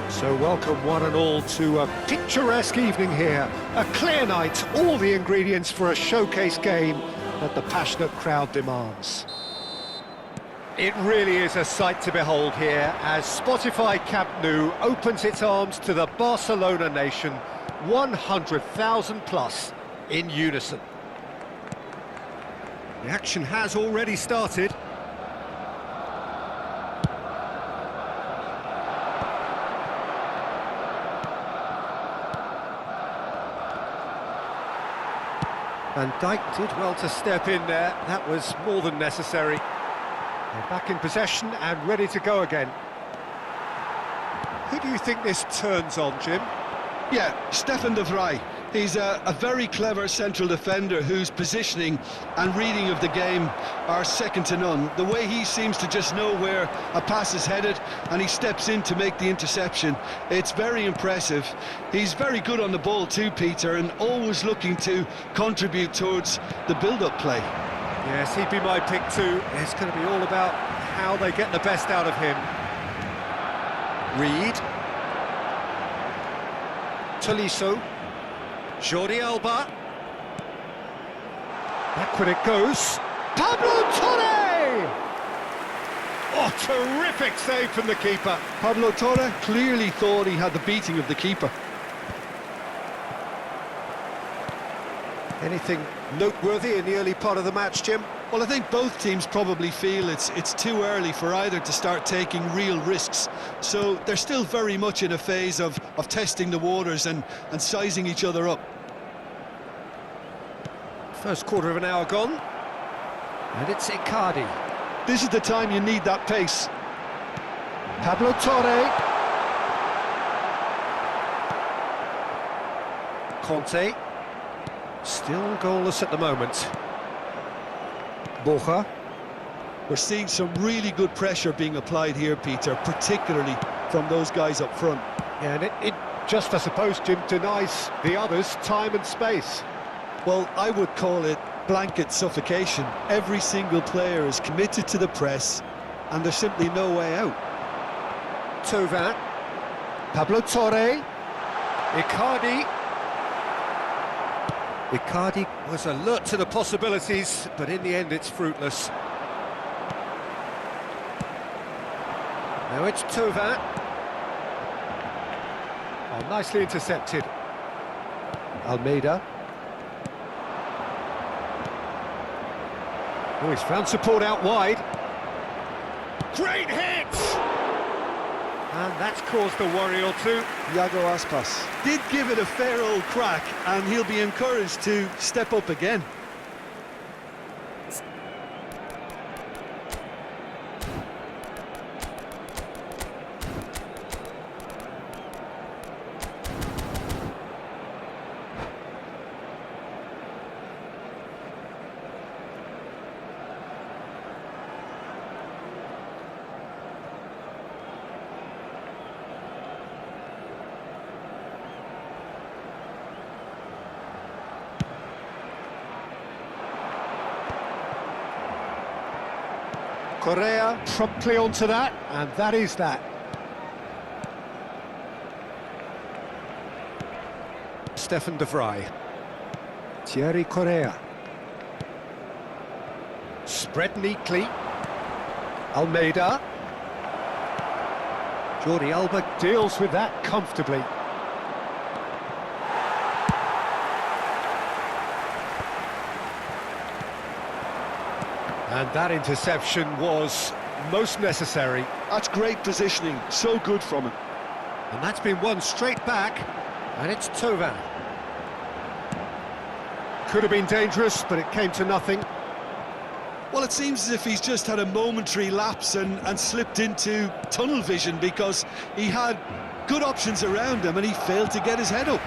So welcome one and all to a picturesque evening here. A clear night, all the ingredients for a showcase game that the passionate crowd demands. It really is a sight to behold here as Spotify Camp Nou opens its arms to the Barcelona nation, 100,000 plus in unison. The action has already started. And Dijk did well to step in there. That was more than necessary. They're back in possession and ready to go again. Who do you think this turns on, Jim? Yeah, Stefan de Vrij. He's a very clever central defender whose positioning and reading of the game are second to none. The way he seems to just know where a pass is headed and he steps in to make the interception, it's very impressive. He's very good on the ball too, Peter, and always looking to contribute towards the build-up play. Yes, he'd be my pick too. It's going to be all about how they get the best out of him. Reed. Tolisso. Jordi Alba. Backward it goes. Pablo Torre! Oh, terrific save from the keeper. Pablo Torre clearly thought he had the beating of the keeper. Anything noteworthy in the early part of the match, Jim? Well, I think both teams probably feel it's too early for either to start taking real risks. So they're still very much in a phase of testing the waters and sizing each other up. First quarter of an hour gone. And it's Icardi. This is the time you need that pace. Pablo Torre. Conte. Still goalless at the moment. Borja. We're seeing some really good pressure being applied here, Peter, particularly from those guys up front. Yeah, and it just, I suppose, Jim, denies the others time and space. Well, I would call it blanket suffocation. Every single player is committed to the press, and there's simply no way out. Thauvin. Pablo Torre. Icardi. Icardi was alert to the possibilities, but in the end it's fruitless. Now it's Thauvin. Oh, nicely intercepted. Almeida. Oh, he's found support out wide. Great hit! And that's caused a worry or two. Iago Aspas did give it a fair old crack, and he'll be encouraged to step up again. Correa promptly onto that, and that is that. Stefan de Vrij. Thierry Correa. Spread neatly. Almeida. Jordi Alba deals with that comfortably. And that interception was most necessary. That's great positioning, so good from him. And that's been won straight back, and it's Thauvin. Could have been dangerous, but it came to nothing. Well, it seems as if he's just had a momentary lapse and slipped into tunnel vision, because he had good options around him and he failed to get his head up.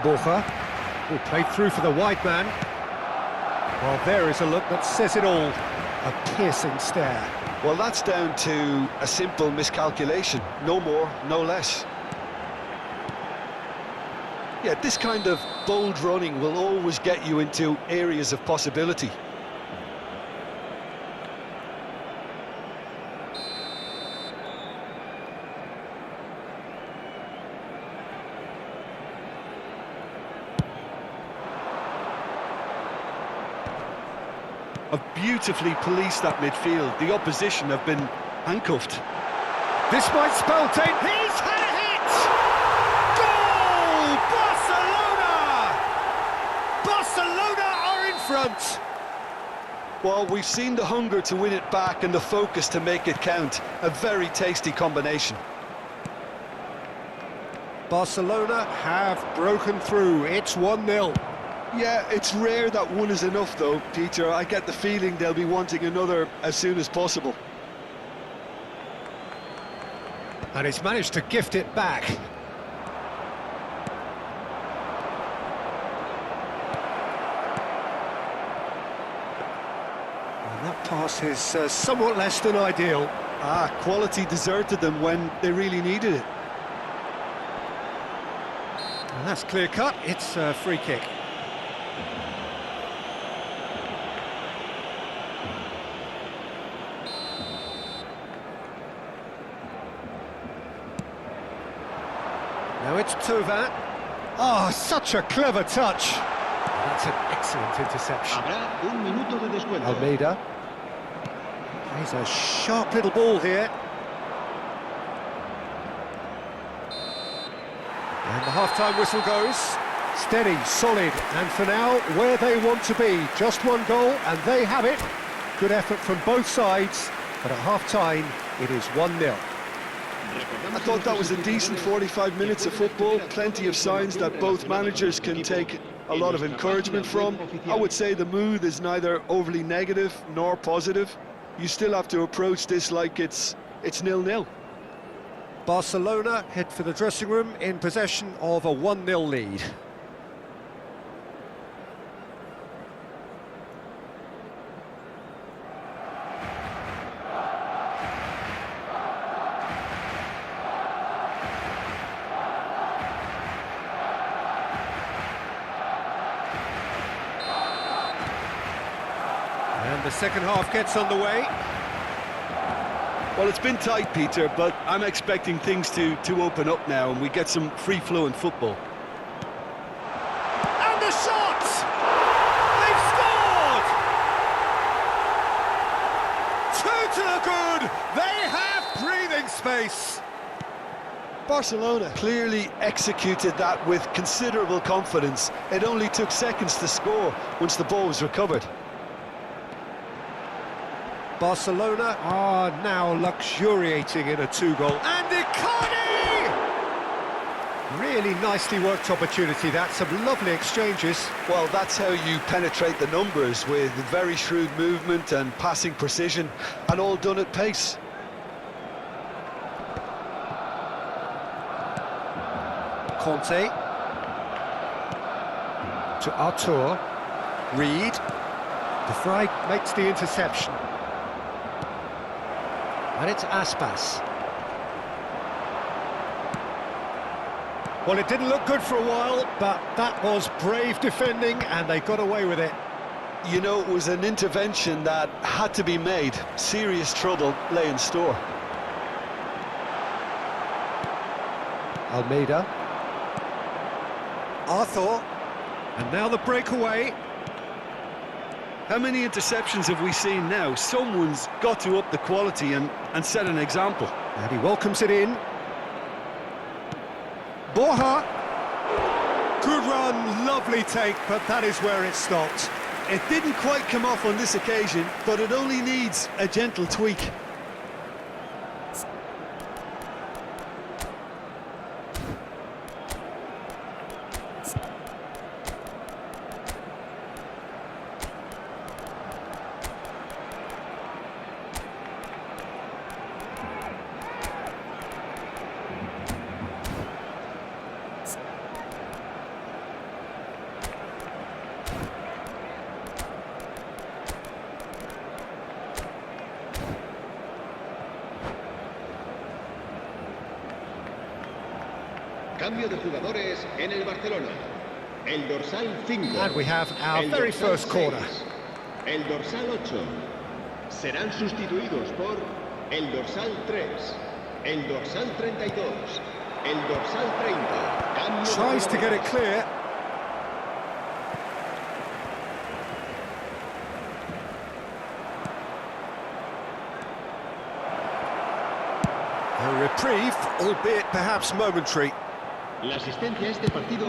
Borja, who played through for the wide man. Well, there is a look that says it all. A piercing stare. Well, that's down to a simple miscalculation. No more, no less. Yeah, this kind of bold running will always get you into areas of possibility. have beautifully policed that midfield. The opposition have been handcuffed. This might spell danger. He's had a hit! Goal! Barcelona! Barcelona are in front. Well, we've seen the hunger to win it back and the focus to make it count. A very tasty combination. Barcelona have broken through. It's 1-0. Yeah, it's rare that one is enough though, Peter. I get the feeling they'll be wanting another as soon as possible. And he's managed to gift it back. And that pass is somewhat less than ideal. Quality deserted them when they really needed it. And that's clear cut. It's a free kick. Now it's Thauvin. Oh, such a clever touch. That's an excellent interception. Habrá un minuto de descuento. Almeida. He's a sharp little ball here. And the half-time whistle goes. Steady, solid, and for now, where they want to be. Just one goal, and they have it. Good effort from both sides, but at half-time, it is 1-0. I thought that was a decent 45 minutes of football. Plenty of signs that both managers can take a lot of encouragement from. I would say the mood is neither overly negative nor positive. You still have to approach this like it's 0-0. Barcelona head for the dressing room in possession of a 1-0 lead. And the second half gets underway. Well, it's been tight, Peter, but I'm expecting things to open up now and we get some free-flowing football. And the shot! They've scored! Two to the good! They have breathing space! Barcelona clearly executed that with considerable confidence. It only took seconds to score once the ball was recovered. Barcelona are now luxuriating in a two-goal. And Icardi! Really nicely worked opportunity, that. Some lovely exchanges. Well, that's how you penetrate the numbers, with very shrewd movement and passing precision, and all done at pace. Conte. To Artur. Reed. De Vrij makes the interception. And it's Aspas. Well, it didn't look good for a while, but that was brave defending, and they got away with it. You know, it was an intervention that had to be made. Serious trouble lay in store. Almeida. Arthur. And now the breakaway. How many interceptions have we seen now? Someone's got to up the quality and set an example. And he welcomes it in. Borja. Good run, lovely take, but that is where it stopped. It didn't quite come off on this occasion, but it only needs a gentle tweak. Cambio de jugadores en el Barcelona. El dorsal 5. And we have our el very dorsal first corner. 6, el dorsal 8. Serán sustituidos por el dorsal 3, el dorsal 32, el dorsal 30. Cambio Tries to get it clear. A reprieve, albeit perhaps momentary. La asistencia a este partido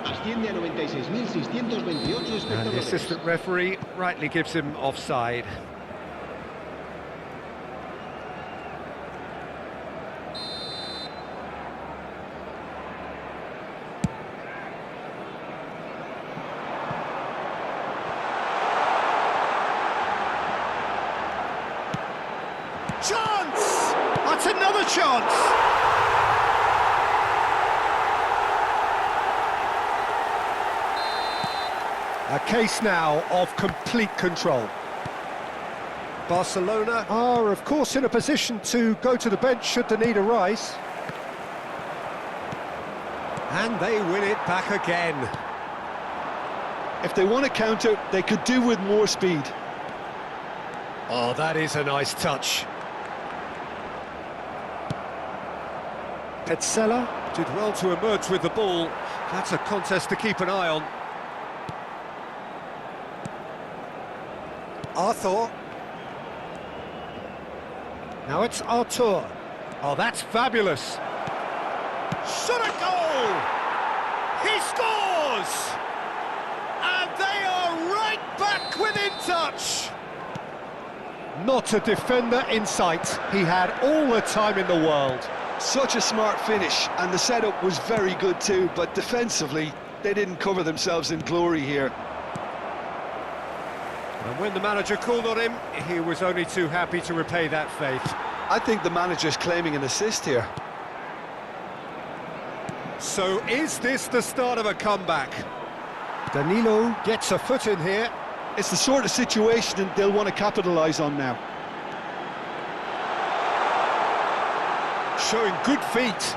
asciende a 96.628 And the espectadores. assistant referee rightly gives him offside. Chance! That's another chance! A case now of complete control. Barcelona are, of course, in a position to go to the bench should the need arise. And they win it back again. If they want to counter, they could do with more speed. Oh, that is a nice touch. Petzela did well to emerge with the ball. That's a contest to keep an eye on. Arthur. Now it's Artur. Oh, that's fabulous. Shot a goal! He scores! And they are right back within touch. Not a defender in sight. He had all the time in the world. Such a smart finish, and the setup was very good too, but defensively, they didn't cover themselves in glory here. And when the manager called on him, he was only too happy to repay that faith. I think the manager's claiming an assist here. So is this the start of a comeback? Danilo gets a foot in here. It's the sort of situation they'll want to capitalise on now. Showing good feet.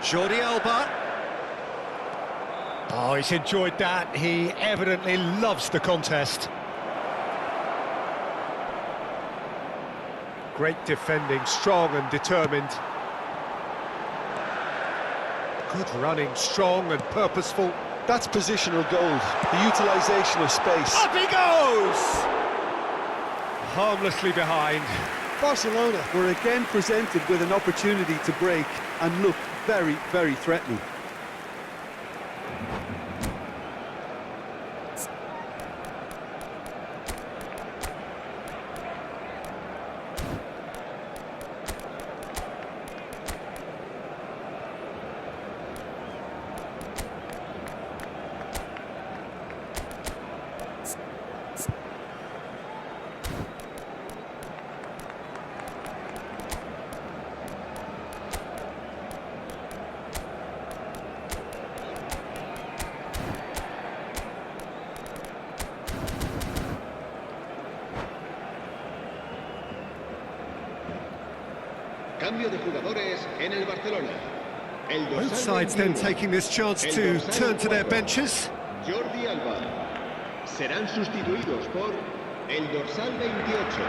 Jordi Alba. Oh, he's enjoyed that. He evidently loves the contest. Great defending, strong and determined. Good running, strong and purposeful. That's positional gold, the utilisation of space. Up he goes! Harmlessly behind. Barcelona were again presented with an opportunity to break and look very, very threatening. Cambio de jugadores en el Barcelona. El Both dorsal sides then 21, taking this chance el to dorsal turn to their 4, benches. Jordi Alba. Serán sustituidos por el dorsal 28,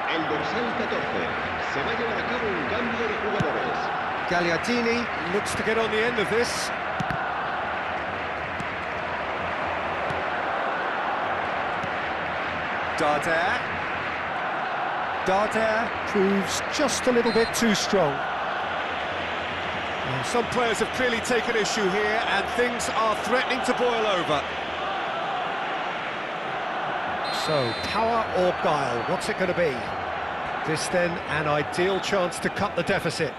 el dorsal 14. Se va a llevar a cabo un cambio de jugadores. Gagliardini looks to get on the end of this. Darder proves just a little bit too strong. Well, some players have clearly taken issue here, and things are threatening to boil over. So, power or guile, what's it going to be? This then, an ideal chance to cut the deficit.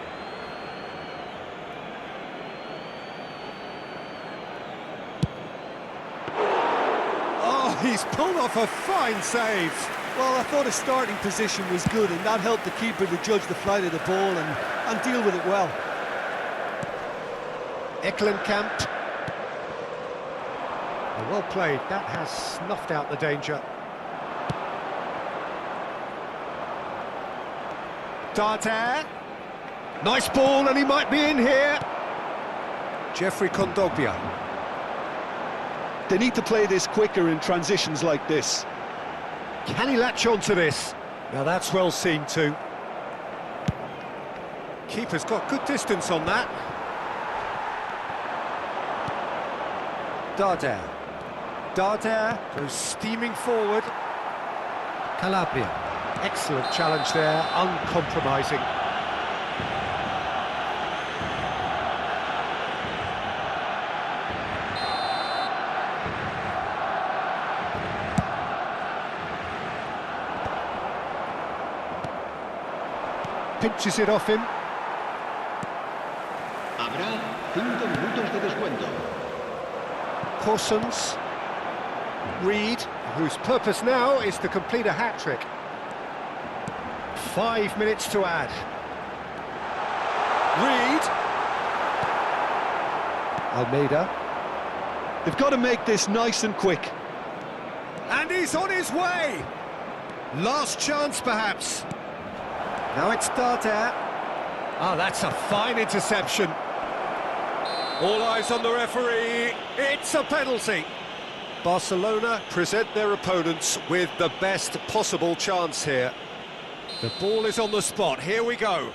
Oh, he's pulled off a fine save. Well, I thought his starting position was good, and that helped the keeper to judge the flight of the ball and deal with it well. Eklenkamp. Well played, that has snuffed out the danger. Darder. Nice ball, and he might be in here. Jeffrey Kondogbia. They need to play this quicker in transitions like this. Can he latch on to this? Now that's well seen too. Keeper's got good distance on that. Darder goes steaming forward. Calabria. Excellent challenge there, uncompromising. Pinches it off him. Habrá 5 minutos de descuento. Corsons. Reed, whose purpose now is to complete a hat-trick. 5 minutes to add. Reed. Almeida. They've got to make this nice and quick. And he's on his way! Last chance, perhaps. Now it's Dardare. Oh, that's a fine interception. All eyes on the referee. It's a penalty. Barcelona present their opponents with the best possible chance here. The ball is on the spot. Here we go.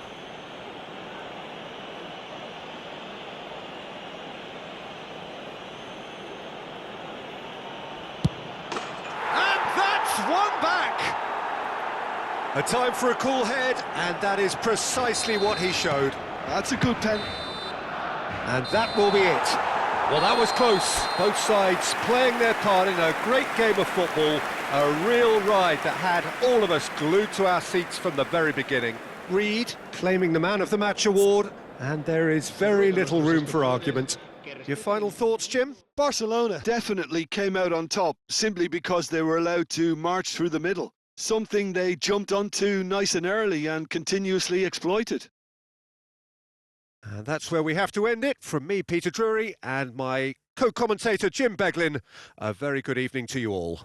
And that's one back. A time for a cool head, and that is precisely what he showed. That's a good pen. And that will be it. Well, that was close. Both sides playing their part in a great game of football. A real ride that had all of us glued to our seats from the very beginning. Reed claiming the Man of the Match award, and there is very little room for argument. Your final thoughts, Jim? Barcelona definitely came out on top simply because they were allowed to march through the middle. Something they jumped onto nice and early and continuously exploited. And that's where we have to end it. From me, Peter Drury, and my co-commentator, Jim Beglin. A very good evening to you all.